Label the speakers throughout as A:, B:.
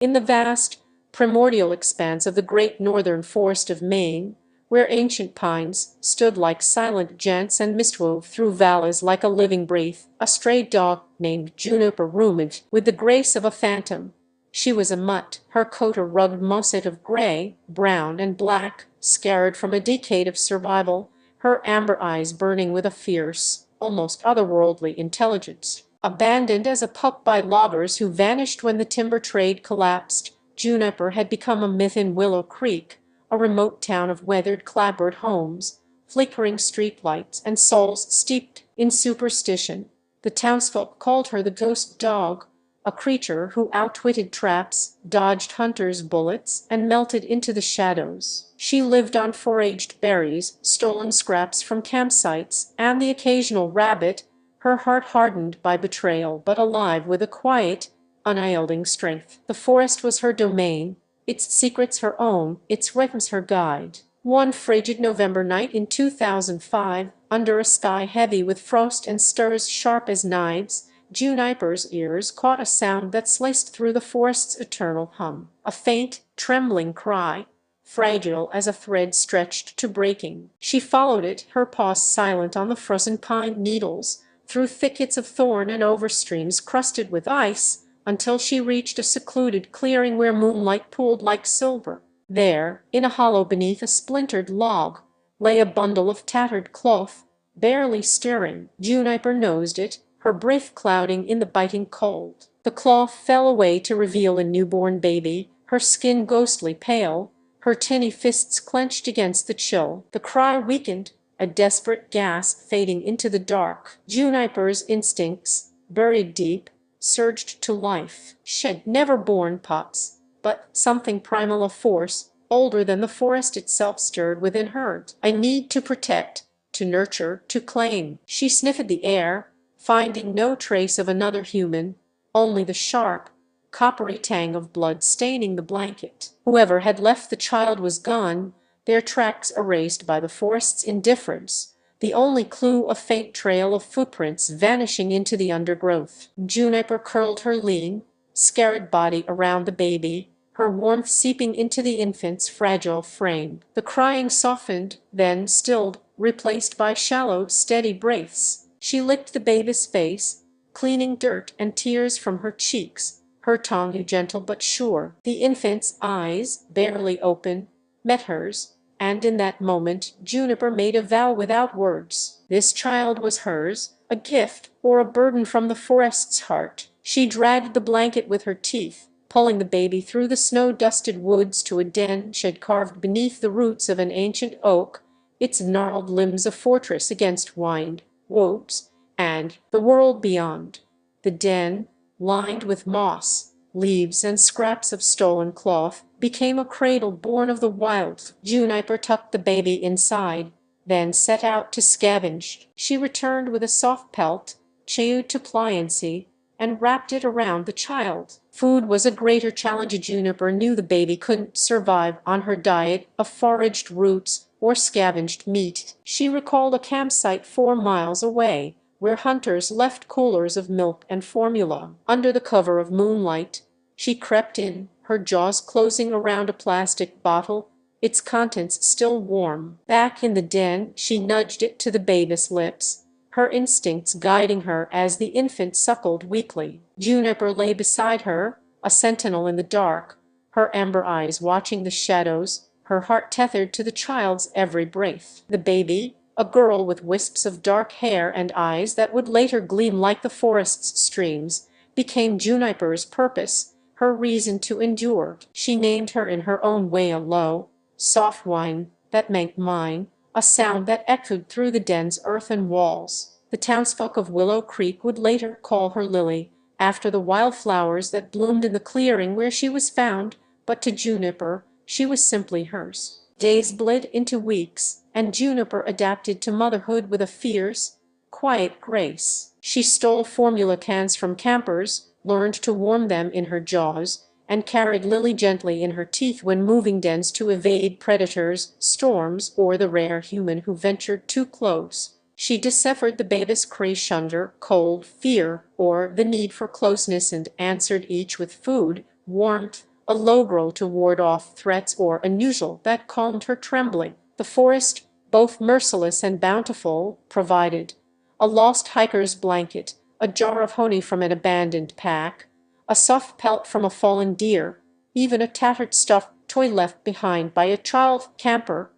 A: In the vast, primordial expanse of the great northern forest of Maine, where ancient pines stood like silent giants and mist-wove through valleys like a living breath, a stray dog named Juniper rummaged with the grace of a phantom. She was a mutt, her coat a rugged mousset of gray, brown, and black, scarred from a decade of survival, her amber eyes burning with a fierce, almost otherworldly intelligence. Abandoned as a pup by loggers who vanished when the timber trade collapsed, Juniper had become a myth in Willow Creek, a remote town of weathered clapboard homes, flickering streetlights, and souls steeped in superstition. The townsfolk called her the ghost dog, a creature who outwitted traps, dodged hunters' bullets, and melted into the shadows. She lived on foraged berries, stolen scraps from campsites, and the occasional rabbit, her heart hardened by betrayal but alive with a quiet, unyielding strength. The forest was her domain, its secrets her own, its rhythms her guide. One frigid November night in 2005, under a sky heavy with frost and stars sharp as knives, Juniper's ears caught a sound that sliced through the forest's eternal hum, a faint, trembling cry, fragile as a thread stretched to breaking. She followed it, her paws silent on the frozen pine needles, through thickets of thorn and over streams crusted with ice, until she reached a secluded clearing where moonlight pooled like silver. There, in a hollow beneath a splintered log, lay a bundle of tattered cloth, barely stirring. Juniper nosed it, her breath clouding in the biting cold. The cloth fell away to reveal a newborn baby, her skin ghostly pale, her tiny fists clenched against the chill. The cry weakened, a desperate gasp fading into the dark. Juniper's instincts, buried deep, surged to life. She had never borne pups, but something primal, a force older than the forest itself, stirred within her. A need to protect, to nurture, to claim. She sniffed the air, finding no trace of another human, only the sharp, coppery tang of blood staining the blanket. Whoever had left the child was gone, their tracks erased by the forest's indifference, the only clue a faint trail of footprints vanishing into the undergrowth. Juniper curled her lean, scarred body around the baby, her warmth seeping into the infant's fragile frame. The crying softened, then stilled, replaced by shallow, steady breaths. She licked the baby's face, cleaning dirt and tears from her cheeks, her tongue gentle but sure. The infant's eyes, barely open, met hers, and in that moment Juniper made a vow without words. This child was hers, a gift or a burden from the forest's heart. She dragged the blanket with her teeth, pulling the baby through the snow-dusted woods to a den she had carved beneath the roots of an ancient oak, its gnarled limbs a fortress against wind, wolves, and the world beyond. The den, lined with moss, leaves, and scraps of stolen cloth, became a cradle born of the wild. Juniper tucked the baby inside, then set out to scavenge. She returned with a soft pelt, chewed to pliancy, and wrapped it around the child. Food was a greater challenge. Juniper knew the baby couldn't survive on her diet of foraged roots or scavenged meat. She recalled a campsite 4 miles away, where hunters left coolers of milk and formula. Under the cover of moonlight, she crept in, her jaws closing around a plastic bottle, its contents still warm. Back in the den, she nudged it to the baby's lips, her instincts guiding her as the infant suckled weakly. Juniper lay beside her, a sentinel in the dark, her amber eyes watching the shadows, her heart tethered to the child's every breath. The baby, a girl with wisps of dark hair and eyes that would later gleam like the forest's streams, became Juniper's purpose, her reason to endure. She named her in her own way, a low, soft whine that meant mine, a sound that echoed through the den's earthen walls. The townsfolk of Willow Creek would later call her Lily, after the wildflowers that bloomed in the clearing where she was found, but to Juniper, she was simply hers. Days bled into weeks, and Juniper adapted to motherhood with a fierce, quiet grace. She stole formula cans from campers, learned to warm them in her jaws, and carried Lily gently in her teeth when moving dens to evade predators, storms, or the rare human who ventured too close. She deciphered the baby's cries under cold, fear, or the need for closeness, and answered each with food, warmth, a low growl to ward off threats or unusual that calmed her trembling. The forest, both merciless and bountiful, provided a lost hiker's blanket, a jar of honey from an abandoned pack, a soft pelt from a fallen deer, even a tattered stuffed toy left behind by a child camper.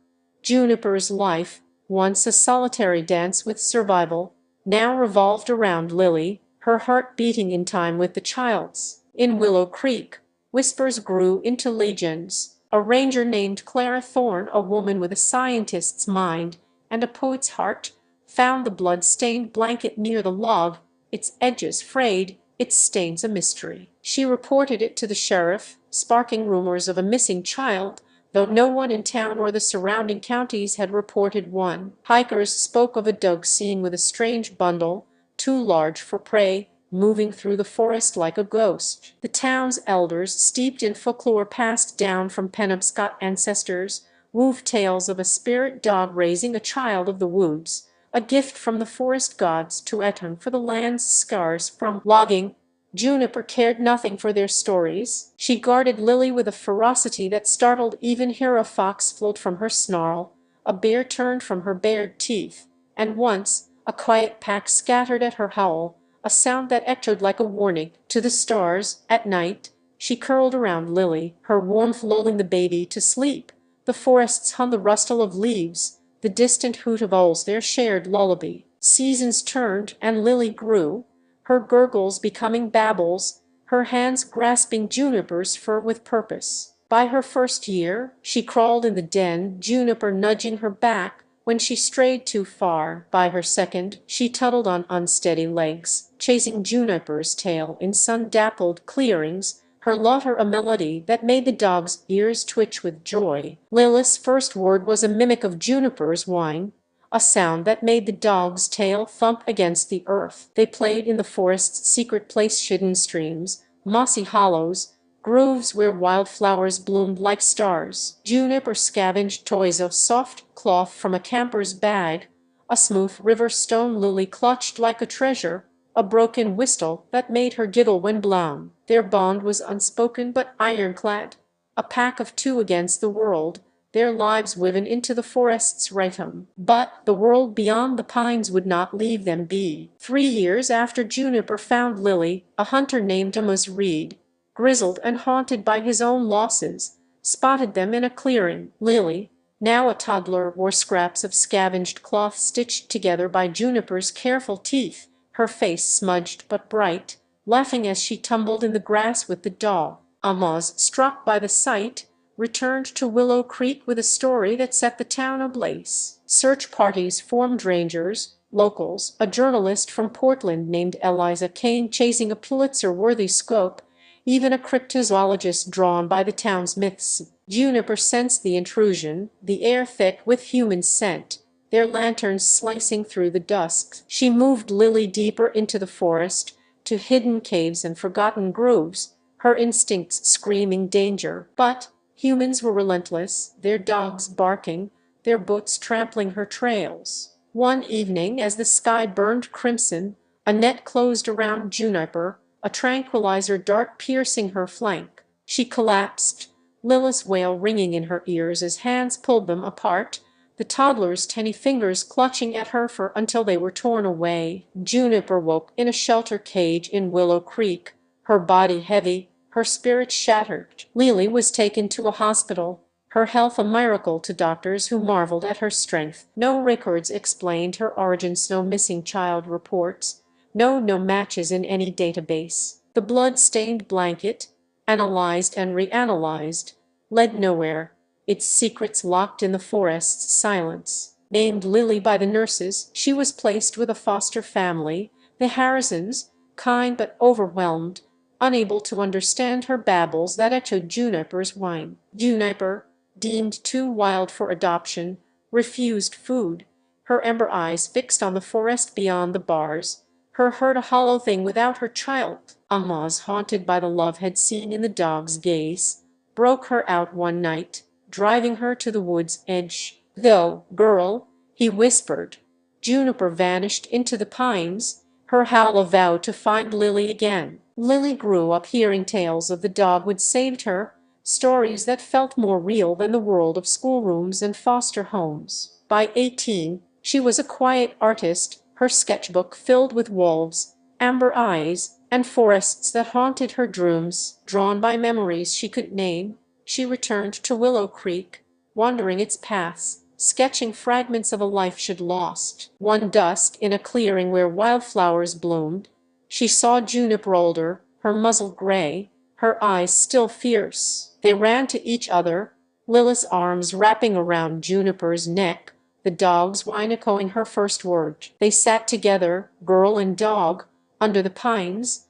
A: Juniper's life, once a solitary dance with survival, now revolved around Lily, her heart beating in time with the child's. In Willow Creek, whispers grew into legends. A ranger named Clara Thorne, a woman with a scientist's mind and a poet's heart, found the blood-stained blanket near the log, its edges frayed, its stains a mystery. She reported it to the sheriff, sparking rumors of a missing child, though no one in town or the surrounding counties had reported one. Hikers spoke of a dog seen with a strange bundle, too large for prey, moving through the forest like a ghost. The town's elders, steeped in folklore passed down from Penobscot ancestors, wove tales of a spirit dog raising a child of the woods, a gift from the forest gods to atone for the land's scars from logging. Juniper cared nothing for their stories. She guarded Lily with a ferocity that startled even here. A fox float from her snarl, a bear turned from her bared teeth, and once a quiet pack scattered at her howl, a sound that echoed like a warning to the stars. At night, she curled around Lily, her warmth lulling the baby to sleep. The forests hum the rustle of leaves, the distant hoot of owls their shared lullaby. Seasons turned, and Lily grew, her gurgles becoming babbles, her hands grasping Juniper's fur with purpose. By her first year, she crawled in the den, Juniper nudging her back when she strayed too far. By her second, she toddled on unsteady legs, chasing Juniper's tail in sun-dappled clearings, her laughter a melody that made the dog's ears twitch with joy. Lily's first word was a mimic of Juniper's whine, a sound that made the dog's tail thump against the earth. They played in the forest's secret place, hidden streams, mossy hollows, groves where wildflowers bloomed like stars. Juniper scavenged toys of soft cloth from a camper's bag, a smooth river stone Lily clutched like a treasure, a broken whistle that made her giggle when blown. Their bond was unspoken but ironclad, a pack of two against the world, their lives woven into the forest's rhythm. But the world beyond the pines would not leave them be. 3 years after Juniper found Lily, a hunter named Amos Reed, grizzled and haunted by his own losses, spotted them in a clearing. Lily, now a toddler, wore scraps of scavenged cloth stitched together by Juniper's careful teeth, her face smudged but bright, laughing as she tumbled in the grass with the dog. Amos, struck by the sight, returned to Willow Creek with a story that set the town ablaze. Search parties formed, rangers, locals, a journalist from Portland named Eliza Kane chasing a Pulitzer-worthy scoop, even a cryptozoologist drawn by the town's myths. Juniper sensed the intrusion, the air thick with human scent, their lanterns slicing through the dusk. She moved Lily deeper into the forest, to hidden caves and forgotten grooves, her instincts screaming danger. But humans were relentless, their dogs barking, their boots trampling her trails. One evening, as the sky burned crimson, a net closed around Juniper, a tranquilizer dart piercing her flank. She collapsed, Lily's wail ringing in her ears as hands pulled them apart, the toddler's tiny fingers clutching at her fur until they were torn away. Juniper woke in a shelter cage in Willow Creek, her body heavy, her spirit shattered. Lily was taken to a hospital, her health a miracle to doctors who marveled at her strength. No records explained her origins, no missing child reports, no matches in any database. The blood-stained blanket, analyzed and reanalyzed, led nowhere, its secrets locked in the forest's silence. Named Lily by the nurses, she was placed with a foster family, the Harrisons, kind but overwhelmed, unable to understand her babbles that echoed Juniper's whine. Juniper, deemed too wild for adoption, refused food, her ember eyes fixed on the forest beyond the bars, her heart a hollow thing without her child. Amos, haunted by the love had seen in the dog's gaze, broke her out one night, driving her to the wood's edge. "Go, girl," he whispered. Juniper vanished into the pines, her howl a vow to find Lily again. Lily grew up hearing tales of the dog who'd saved her, stories that felt more real than the world of schoolrooms and foster homes. By 18, she was a quiet artist, her sketchbook filled with wolves, amber eyes, and forests that haunted her dreams. Drawn by memories she could name, she returned to Willow Creek, wandering its paths, sketching fragments of a life she'd lost. One dusk, in a clearing where wildflowers bloomed, she saw Juniper older, her muzzle gray, her eyes still fierce. They ran to each other, Lila's arms wrapping around Juniper's neck, the dog's whine echoing her first word. They sat together, girl and dog, under the pines,